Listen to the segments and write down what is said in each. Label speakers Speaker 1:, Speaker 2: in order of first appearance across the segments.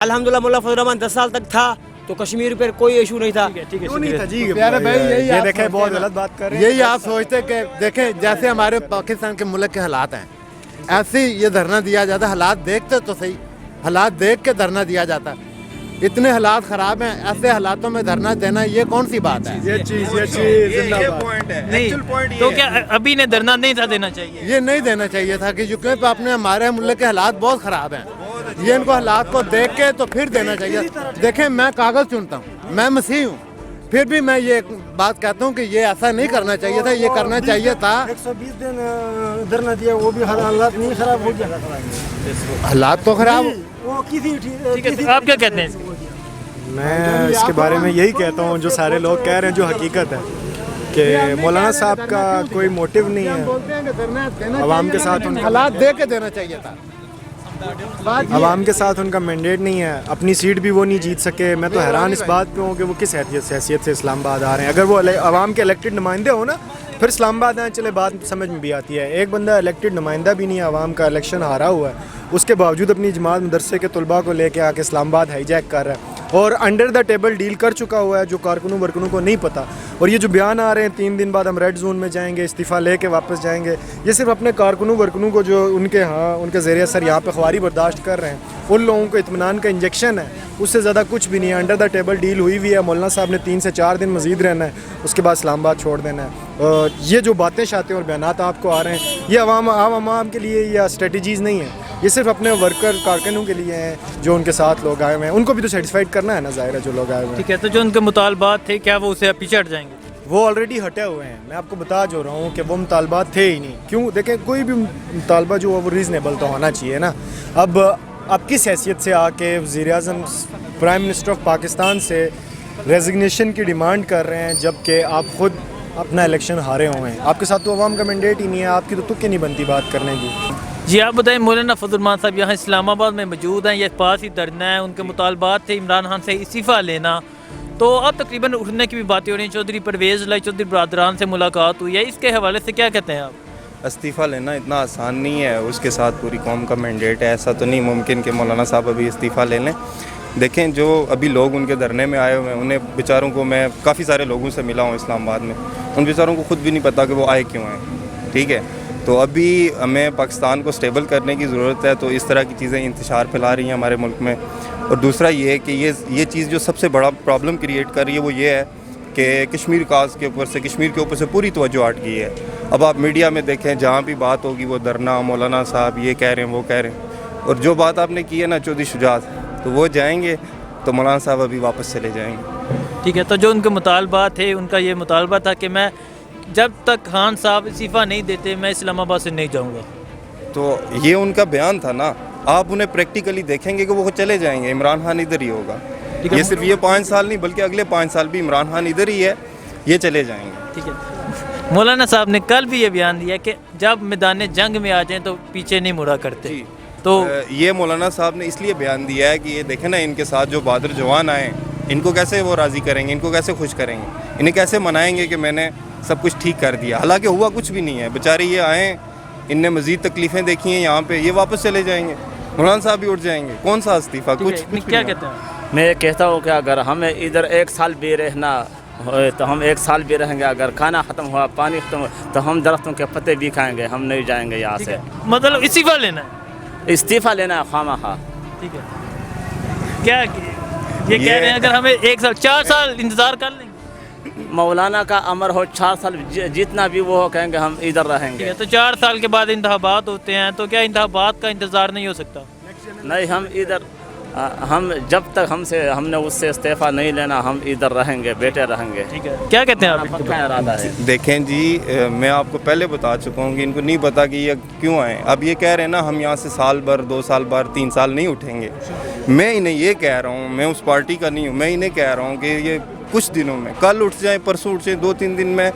Speaker 1: الحمدللہ مولانا فضل الرحمان 10 سال تک تھا تو کشمیر پر کوئی ایشو نہیں تھا.
Speaker 2: کیوں نہیں تھا جی؟
Speaker 3: پیارے بھائی
Speaker 2: یہ دیکھیں بہت غلط بات کر رہے ہیں.
Speaker 3: یہی آپ سوچتے کہ دیکھیں جیسے ہمارے پاکستان کے ملک کے حالات ہیں ایسے یہ دھرنا دیا جاتا. حالات دیکھتے تو صحیح, حالات دیکھ کے دھرنا دیا جاتا. اتنے حالات خراب ہیں, ایسے حالاتوں میں دھرنا دینا یہ کون سی بات ہے؟
Speaker 2: یہ چیز
Speaker 4: پوائنٹ ہے نہیں تو کیا ابھی نے دھرنا نہیں تھا دینا چاہیے؟
Speaker 3: یہ نہیں دینا چاہیے تھا کہ کیونکہ اپنے ہمارے ملک کے حالات بہت خراب ہیں. یہ ان کو حالات کو دیکھ کے تو پھر دینا چاہیے. دیکھیں میں کاغذ چنتا ہوں, میں مسیح ہوں, پھر بھی میں یہ بات کہتا ہوں کہ یہ ایسا نہیں کرنا چاہیے تھا. یہ کرنا چاہیے تھا
Speaker 5: 120 دن دھرنا دیا, وہ بھی حالات نہیں خراب ہو گیا.
Speaker 3: حالات تو خراب.
Speaker 5: وہ
Speaker 4: ٹھیک ہے, آپ کیا کہتے ہیں؟
Speaker 2: میں اس کے بارے میں یہی کہتا ہوں جو سارے لوگ کہہ رہے ہیں, جو حقیقت ہے کہ مولانا صاحب کا کوئی موٹیو نہیں ہے. عوام کے ساتھ ان
Speaker 3: حالات دیکھ کے دینا چاہیے تھا.
Speaker 2: عوام کے ساتھ ان کا مینڈیٹ نہیں ہے. اپنی سیٹ بھی وہ نہیں جیت سکے. میں تو حیران اس بات پہ ہوں کہ وہ کس حیثیت سے اسلام آباد آ رہے ہیں. اگر وہ عوام کے الیکٹڈ نمائندے ہوں نا پھر اسلام آباد آئیں, چلے بات سمجھ میں بھی آتی ہے. ایک بندہ الیکٹڈ نمائندہ بھی نہیں ہے, عوام کا الیکشن ہارا ہوا ہے, اس کے باوجود اپنی جماعت مدرسے کے طلباء کو لے کے آ کے اسلام آباد ہائی جیک کر رہا ہے اور انڈر دا ٹیبل ڈیل کر چکا ہوا ہے جو کارکنوں کو نہیں پتہ. اور یہ جو بیان آ رہے ہیں 3 دن بعد ہم ریڈ زون میں جائیں گے, استعفیٰ لے کے واپس جائیں گے, یہ صرف اپنے کارکنوں کو جو ان کے زیر اثر یہاں پہ خواری برداشت کر رہے ہیں ان لوگوں کو اطمینان کا انجیکشن ہے. اس سے زیادہ کچھ بھی نہیں ہے. انڈر دا ٹیبل ڈیل ہوئی ہوئی ہے. مولانا صاحب نے 3 سے 4 دن مزید رہنا ہے, اس کے بعد اسلام آباد چھوڑ دینا ہے. یہ جو باتیں شاتیں اور بیانات آپ کو آ رہے ہیں یہ عوام کے لیے یا اسٹریٹجیز نہیں ہیں, یہ صرف اپنے کارکنوں کے لیے ہیں جو ان کے ساتھ لوگ آئے ہوئے ہیں. ان کو بھی تو سیٹسفائڈ کرنا ہے نا, ظاہر ہے جو لوگ آئے ہوئے ہیں.
Speaker 4: ٹھیک ہے, تو جو ان کے مطالبات تھے کیا وہ اسے پیچھے ہٹ جائیں گے؟
Speaker 2: وہ آلریڈی ہٹے ہوئے ہیں. میں آپ کو بتا جو رہا ہوں کہ وہ مطالبات تھے ہی نہیں. کیوں؟ دیکھیں کوئی بھی مطالبہ جو ہے وہ ریزنیبل تو ہونا چاہیے نا. اب آپ کس حیثیت سے آ کے وزیر اعظم پرائم منسٹر آف پاکستان سے ریزگنیشن کی ڈیمانڈ کر رہے ہیں جبکہ آپ خود اپنا الیکشن ہارے ہوئے ہیں؟ آپ کے ساتھ تو عوام کا مینڈیٹ ہی نہیں ہے, آپ کی تو تک نہیں بنتی بات کرنے کی.
Speaker 4: جی آپ بتائیں, مولانا فضل الرحمان صاحب یہاں اسلام آباد میں موجود ہیں, یہ پاس ہی دھرنا ہے, ان کے مطالبات تھے عمران خان سے استعفیٰ لینا, تو اب تقریباً اٹھنے کی بھی باتیں ہو رہی ہیں. چودھری پرویز لائی چودھری برادران سے ملاقات ہوئی ہے, اس کے حوالے سے کیا کہتے ہیں آپ؟
Speaker 6: استعفیٰ لینا اتنا آسان نہیں ہے, اس کے ساتھ پوری قوم کا مینڈیٹ ہے. ایسا تو نہیں ممکن کہ مولانا صاحب ابھی استعفیٰ لے لیں. دیکھیں جو ابھی لوگ ان کے دھرنے میں آئے ہوئے ہیں انہیں بیچاروں کو, میں کافی سارے لوگوں سے ملا ہوں اسلام آباد میں, ان بیچاروں کو خود بھی نہیں پتہ کہ وہ آئے کیوں ہیں. ٹھیک ہے, تو ابھی ہمیں پاکستان کو سٹیبل کرنے کی ضرورت ہے. تو اس طرح کی چیزیں انتشار پھیلا رہی ہیں ہمارے ملک میں. اور دوسرا یہ ہے کہ یہ چیز جو سب سے بڑا پرابلم کریٹ کر رہی ہے وہ یہ ہے کہ کشمیر کے اوپر سے پوری توجہ ہٹ گئی ہے. اب آپ میڈیا میں دیکھیں جہاں بھی بات ہوگی وہ دھرنا, مولانا صاحب یہ کہہ رہے ہیں وہ کہہ رہے ہیں. اور جو بات آپ نے کی ہے نا چودھری شجاعت, تو وہ جائیں گے تو مولانا صاحب ابھی واپس چلے جائیں گے.
Speaker 4: ٹھیک ہے, تو جو ان کے مطالبات تھے ان کا یہ مطالبہ تھا کہ میں جب تک خان صاحب استعفیٰ نہیں دیتے میں اسلام آباد سے نہیں جاؤں گا.
Speaker 6: تو یہ ان کا بیان تھا نا, آپ انہیں پریکٹیکلی دیکھیں گے کہ وہ چلے جائیں گے. عمران خان ادھر ہی ہوگا. یہ صرف یہ 5 سال نہیں بلکہ اگلے 5 سال بھی عمران خان ادھر ہی ہے, یہ چلے جائیں گے.
Speaker 4: ٹھیک ہے, مولانا صاحب نے کل بھی یہ بیان دیا کہ جب میدان جنگ میں آ جائیں تو پیچھے نہیں مڑا کرتے. تو
Speaker 6: یہ مولانا صاحب نے اس لیے بیان دیا ہے کہ یہ دیکھیں نا ان کے ساتھ جو بہادر جوان آئے ہیں ان کو کیسے وہ راضی کریں گے, ان کو کیسے خوش کریں گے, انہیں کیسے منائیں گے کہ میں نے سب کچھ ٹھیک کر دیا. حالانکہ ہوا کچھ بھی نہیں ہے. بیچارے یہ آئیں, ان نے مزید تکلیفیں دیکھی ہیں یہاں پہ, یہ واپس چلے جائیں گے. مولانا صاحب بھی اٹھ جائیں گے. کون سا استعفیٰ؟ کچھ
Speaker 4: کیا کہتے ہیں؟
Speaker 7: میں یہ کہتا ہوں کہ اگر ہمیں ادھر 1 سال بھی رہنا ہوئے تو ہم 1 سال بھی رہیں گے. اگر کھانا ختم ہوا, پانی ختم ہوا تو ہم درختوں کے پتے بھی کھائیں گے, ہم نہیں جائیں گے یہاں سے.
Speaker 4: مطلب استعفیٰ لینا ہے؟
Speaker 7: استعفیٰ لینا ہے خواہ.
Speaker 4: ٹھیک ہے, کیا یہ کہہ رہے ہیں اگر ہمیں 1 سال 4 سال انتظار کر لیں گے؟
Speaker 7: مولانا کا امر ہو 4 سال جتنا بھی وہ ہو کہیں گے ہم ادھر رہیں گے.
Speaker 4: تو 4 سال کے بعد انتخابات ہوتے ہیں, تو کیا انتخابات کا انتظار نہیں ہو سکتا؟
Speaker 7: نہیں, ہم ادھر ہم جب تک ہم نے اس سے استعفیٰ نہیں لینا ہم ادھر رہیں گے, بیٹھے رہیں گے.
Speaker 4: ٹھیک ہے, کیا کہتے ہیں آپ؟
Speaker 7: پکا ارادہ ہے.
Speaker 6: دیکھیں جی, میں آپ کو پہلے بتا چکا ہوں کہ ان کو نہیں پتا کہ یہ کیوں آئے. اب یہ کہہ رہے ہیں نا ہم یہاں سے سال بھر 2 سال بھر 3 سال نہیں اٹھیں گے. میں انہیں یہ کہہ رہا ہوں, میں اس پارٹی کا نہیں ہوں, میں انہیں کہہ رہا ہوں کہ یہ کچھ دنوں میں, کل اٹھ جائیں, پرسوں اٹھ جائیں, 2-3 دن میں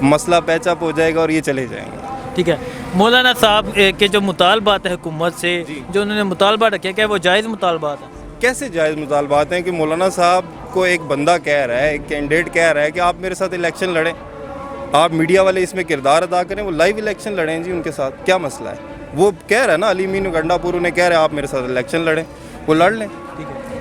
Speaker 6: مسئلہ پیچ اپ ہو جائے گا اور یہ چلے جائیں گے.
Speaker 4: ٹھیک ہے, مولانا صاحب کے جو مطالبات ہیں حکومت سے جو انہوں نے مطالبہ رکھے, کیا وہ جائز مطالبات ہیں؟
Speaker 6: کیسے جائز مطالبات ہیں کہ مولانا صاحب کو ایک بندہ کہہ رہا ہے, ایک کینڈیڈیٹ کہہ رہا ہے کہ آپ میرے ساتھ الیکشن لڑیں. آپ میڈیا والے اس میں کردار ادا کریں, وہ لائیو الیکشن لڑیں جی ان کے ساتھ, کیا مسئلہ ہے؟ وہ کہہ رہا ہے نا علی مین گنڈا پور, انہیں کہہ رہے ہیں آپ میرے ساتھ الیکشن لڑیں, وہ لڑ لیں.
Speaker 4: ٹھیک ہے,